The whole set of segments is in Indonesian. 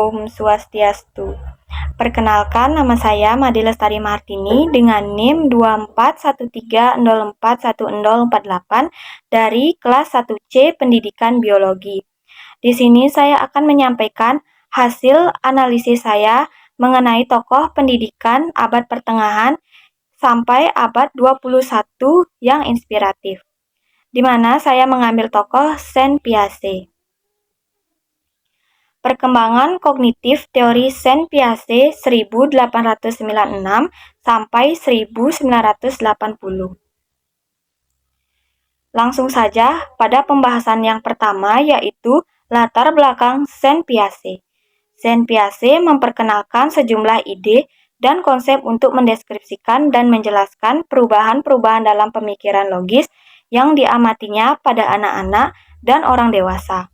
Om Swastiastu. Perkenalkan, nama saya Made Lestari Martini dengan NIM 2413041048 dari kelas 1C Pendidikan Biologi. Di sini saya akan menyampaikan hasil analisis saya mengenai tokoh pendidikan abad pertengahan sampai abad 21 yang inspiratif, di mana saya mengambil tokoh Saint Piaget. Perkembangan kognitif teori Saint Piaget 1896 sampai 1980. Langsung saja pada pembahasan yang pertama, yaitu latar belakang Saint Piaget. Saint Piaget memperkenalkan sejumlah ide dan konsep untuk mendeskripsikan dan menjelaskan perubahan-perubahan dalam pemikiran logis yang diamatinya pada anak-anak dan orang dewasa.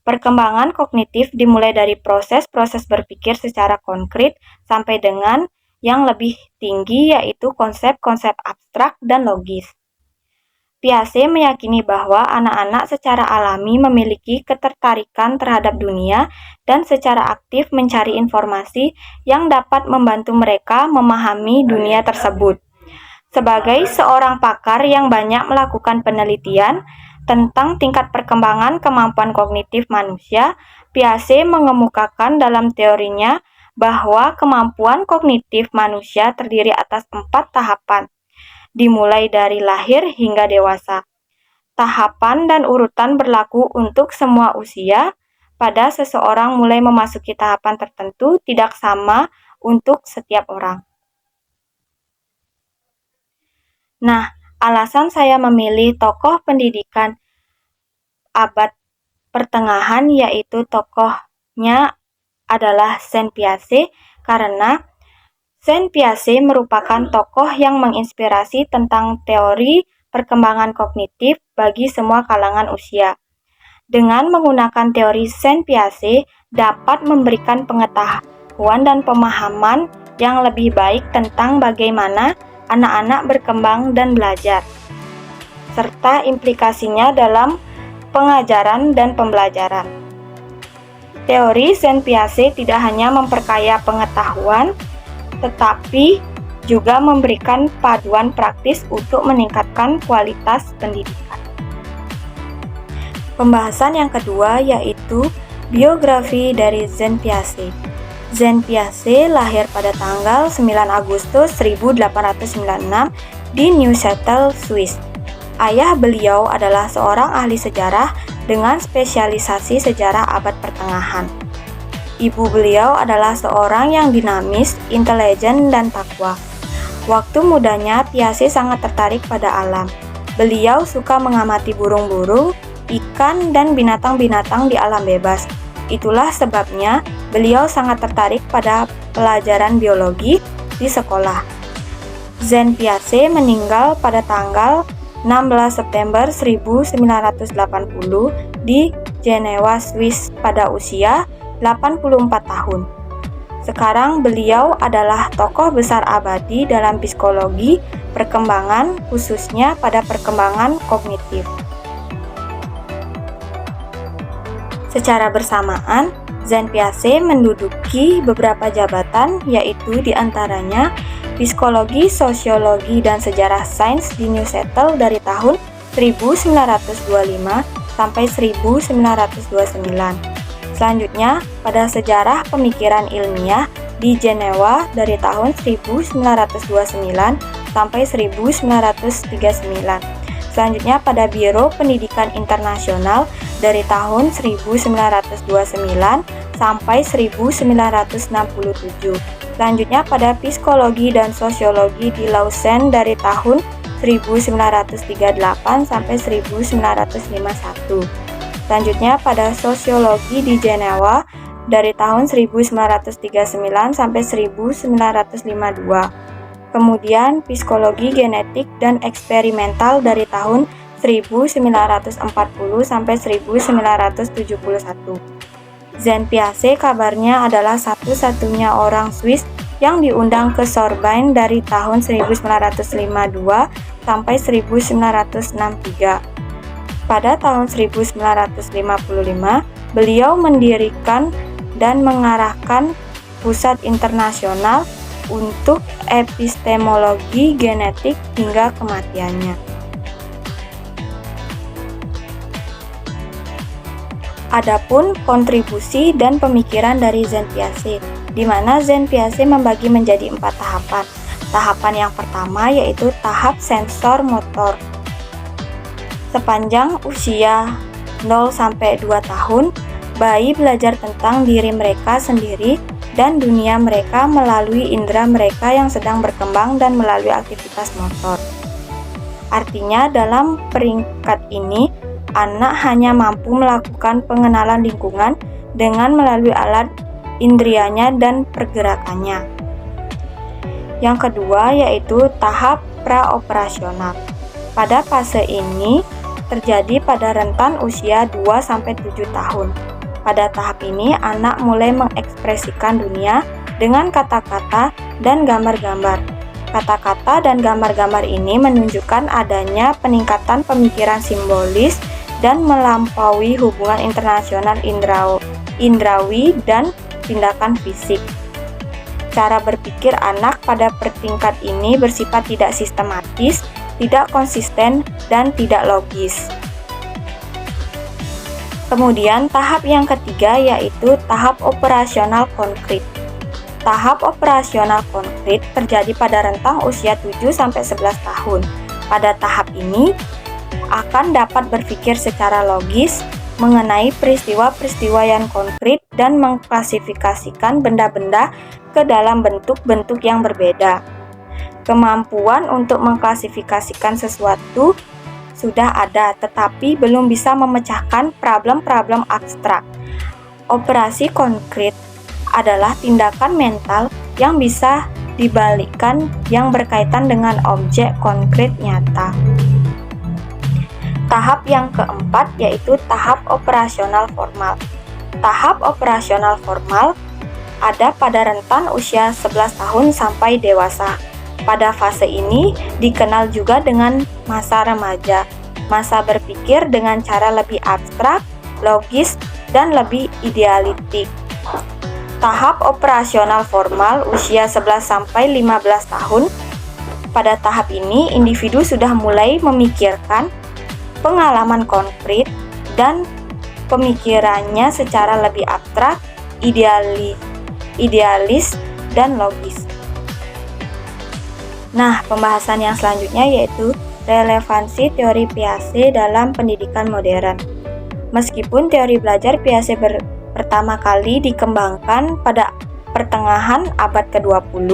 Perkembangan kognitif dimulai dari proses-proses berpikir secara konkret sampai dengan yang lebih tinggi, yaitu konsep-konsep abstrak dan logis. Piaget meyakini bahwa anak-anak secara alami memiliki ketertarikan terhadap dunia dan secara aktif mencari informasi yang dapat membantu mereka memahami dunia tersebut. Sebagai seorang pakar yang banyak melakukan penelitian tentang tingkat perkembangan kemampuan kognitif manusia, Piaget mengemukakan dalam teorinya bahwa kemampuan kognitif manusia terdiri atas 4 tahapan, dimulai dari lahir hingga dewasa. Tahapan dan urutan berlaku untuk semua usia. Pada seseorang mulai memasuki tahapan tertentu tidak sama untuk setiap orang. Nah, alasan saya memilih tokoh pendidikan abad pertengahan, yaitu tokohnya adalah Saint Piaget, karena Saint Piaget merupakan tokoh yang menginspirasi tentang teori perkembangan kognitif bagi semua kalangan usia. Dengan menggunakan teori Saint Piaget dapat memberikan pengetahuan dan pemahaman yang lebih baik tentang bagaimana anak-anak berkembang dan belajar, serta implikasinya dalam pengajaran dan pembelajaran. Teori Saint Piaget tidak hanya memperkaya pengetahuan, tetapi juga memberikan paduan praktis untuk meningkatkan kualitas pendidikan. Pembahasan yang kedua yaitu biografi dari Saint Piaget. Saint Piaget lahir pada tanggal 9 Agustus 1896 di Neuchâtel, Swiss. Ayah beliau adalah seorang ahli sejarah dengan spesialisasi sejarah abad pertengahan. Ibu beliau adalah seorang yang dinamis, intelijen, dan takwa. Waktu mudanya, Piaget sangat tertarik pada alam. Beliau suka mengamati burung-burung, ikan, dan binatang-binatang di alam bebas. Itulah sebabnya beliau sangat tertarik pada pelajaran biologi di sekolah. Saint Piaget meninggal pada tanggal 16 September 1980 di Jenewa, Swiss pada usia 84 tahun. Sekarang beliau adalah tokoh besar abadi dalam psikologi perkembangan, khususnya pada perkembangan kognitif. Secara bersamaan, Saint Piaget menduduki beberapa jabatan, yaitu diantaranya psikologi, sosiologi, dan sejarah sains di Neuchâtel dari tahun 1925 sampai 1929. Selanjutnya, pada sejarah pemikiran ilmiah di Jenewa dari tahun 1929 sampai 1939. Selanjutnya pada Biro Pendidikan Internasional dari tahun 1929 sampai 1967. Selanjutnya pada Psikologi dan Sosiologi di Lausanne dari tahun 1938 sampai 1951. Selanjutnya pada Sosiologi di Jenewa dari tahun 1939 sampai 1952. Kemudian psikologi genetik dan eksperimental dari tahun 1940 sampai 1971. Saint Piaget kabarnya adalah satu-satunya orang Swiss yang diundang ke Sorbonne dari tahun 1952 sampai 1963. Pada tahun 1955, beliau mendirikan dan mengarahkan pusat internasional untuk epistemologi genetik hingga kematiannya. Adapun kontribusi dan pemikiran dari Jean Piaget, di mana Jean Piaget membagi menjadi 4 tahapan. Tahapan yang pertama yaitu tahap sensor motor. Sepanjang usia 0-2 tahun, bayi belajar tentang diri mereka sendiri dan dunia mereka melalui indera mereka yang sedang berkembang dan melalui aktivitas motor. Artinya, dalam peringkat ini, anak hanya mampu melakukan pengenalan lingkungan dengan melalui alat indrianya dan pergerakannya. Yang kedua yaitu tahap praoperasional. Pada fase ini terjadi pada rentan usia 2-7 tahun. Pada tahap ini, anak mulai mengekspresikan dunia dengan kata-kata dan gambar-gambar. Kata-kata dan gambar-gambar ini menunjukkan adanya peningkatan pemikiran simbolis dan melampaui hubungan internasional indrawi dan tindakan fisik. Cara berpikir anak pada tingkat ini bersifat tidak sistematis, tidak konsisten, dan tidak logis. Kemudian tahap yang ketiga yaitu tahap operasional konkret. Tahap operasional konkret terjadi pada rentang usia 7-11 tahun. Pada tahap ini akan dapat berpikir secara logis mengenai peristiwa-peristiwa yang konkret dan mengklasifikasikan benda-benda ke dalam bentuk-bentuk yang berbeda. Kemampuan untuk mengklasifikasikan sesuatu sudah ada, tetapi belum bisa memecahkan problem-problem abstrak. Operasi konkret adalah tindakan mental yang bisa dibalikkan yang berkaitan dengan objek konkret nyata. Tahap yang keempat yaitu tahap operasional formal. Tahap operasional formal ada pada rentan usia 11 tahun sampai dewasa. Pada fase ini dikenal juga dengan masa remaja, masa berpikir dengan cara lebih abstrak, logis, dan lebih idealistik. Tahap operasional formal usia 11-15 tahun. Pada tahap ini individu sudah mulai memikirkan pengalaman konkret dan pemikirannya secara lebih abstrak, idealis, dan logis. Nah, pembahasan yang selanjutnya yaitu relevansi teori Piaget dalam pendidikan modern. Meskipun teori belajar Piaget pertama kali dikembangkan pada pertengahan abad ke-20,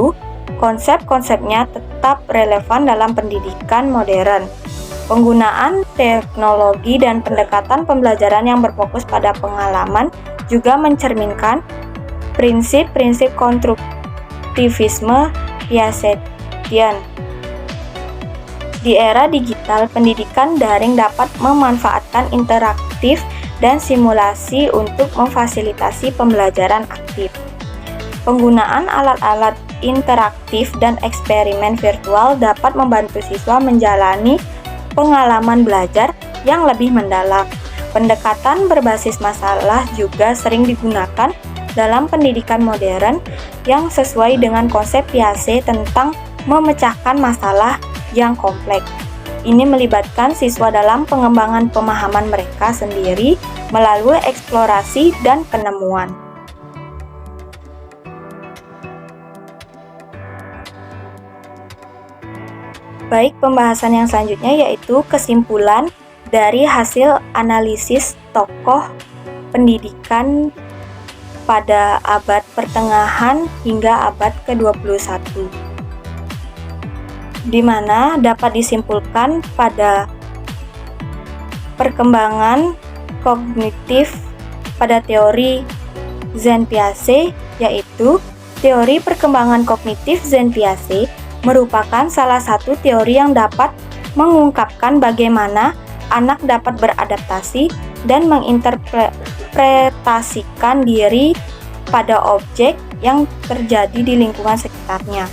konsep-konsepnya tetap relevan dalam pendidikan modern. Penggunaan teknologi dan pendekatan pembelajaran yang berfokus pada pengalaman juga mencerminkan prinsip-prinsip konstruktivisme Piagetian. Di era digital, pendidikan daring dapat memanfaatkan interaktif dan simulasi untuk memfasilitasi pembelajaran aktif. Penggunaan alat-alat interaktif dan eksperimen virtual dapat membantu siswa menjalani pengalaman belajar yang lebih mendalam. Pendekatan berbasis masalah juga sering digunakan dalam pendidikan modern yang sesuai dengan konsep Piaget tentang memecahkan masalah yang kompleks. Ini melibatkan siswa dalam pengembangan pemahaman mereka sendiri melalui eksplorasi dan penemuan. Baik, pembahasan yang selanjutnya yaitu kesimpulan dari hasil analisis tokoh pendidikan pada abad pertengahan hingga abad ke-21, di mana dapat disimpulkan pada perkembangan kognitif pada teori Jean Piaget, yaitu teori perkembangan kognitif Jean Piaget merupakan salah satu teori yang dapat mengungkapkan bagaimana anak dapat beradaptasi dan menginterpretasikan diri pada objek yang terjadi di lingkungan sekitarnya.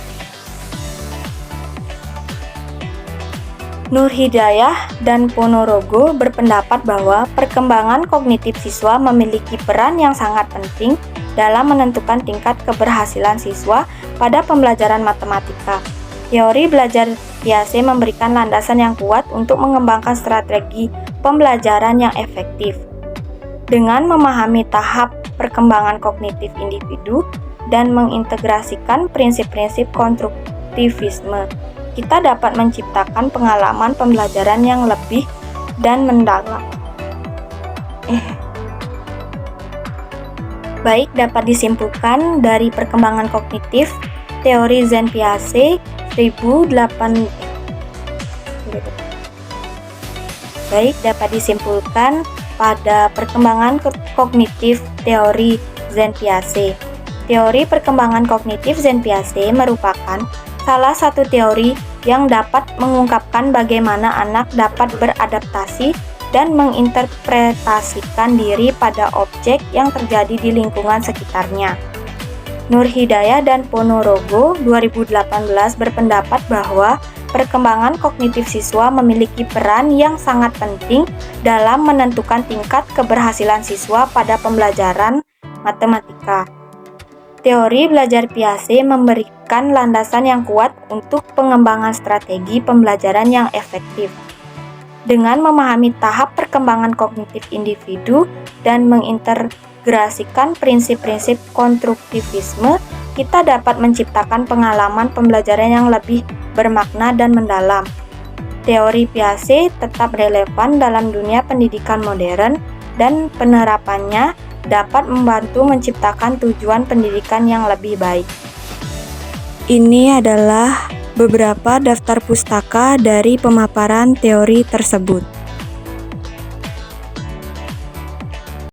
Nur Hidayah dan Ponorogo berpendapat bahwa perkembangan kognitif siswa memiliki peran yang sangat penting dalam menentukan tingkat keberhasilan siswa pada pembelajaran matematika. Teori belajar Piaget memberikan landasan yang kuat untuk mengembangkan strategi pembelajaran yang efektif. Dengan memahami tahap perkembangan kognitif individu dan mengintegrasikan prinsip-prinsip konstruktivisme, kita dapat menciptakan pengalaman pembelajaran yang lebih dan mendalam. Baik, dapat disimpulkan dari perkembangan kognitif teori Jean Piaget 1800. Baik, dapat disimpulkan pada perkembangan kognitif teori Jean Piaget. Teori perkembangan kognitif Jean Piaget merupakan salah satu teori yang dapat mengungkapkan bagaimana anak dapat beradaptasi dan menginterpretasikan diri pada objek yang terjadi di lingkungan sekitarnya. Nur Hidayah dan Ponorogo 2018 berpendapat bahwa perkembangan kognitif siswa memiliki peran yang sangat penting dalam menentukan tingkat keberhasilan siswa pada pembelajaran matematika. Teori belajar Piaget memberikan landasan yang kuat untuk pengembangan strategi pembelajaran yang efektif. Dengan memahami tahap perkembangan kognitif individu dan mengintegrasikan prinsip-prinsip konstruktivisme, kita dapat menciptakan pengalaman pembelajaran yang lebih bermakna dan mendalam. Teori Piaget tetap relevan dalam dunia pendidikan modern dan penerapannya dapat membantu menciptakan tujuan pendidikan yang lebih baik. Ini adalah beberapa daftar pustaka dari pemaparan teori tersebut.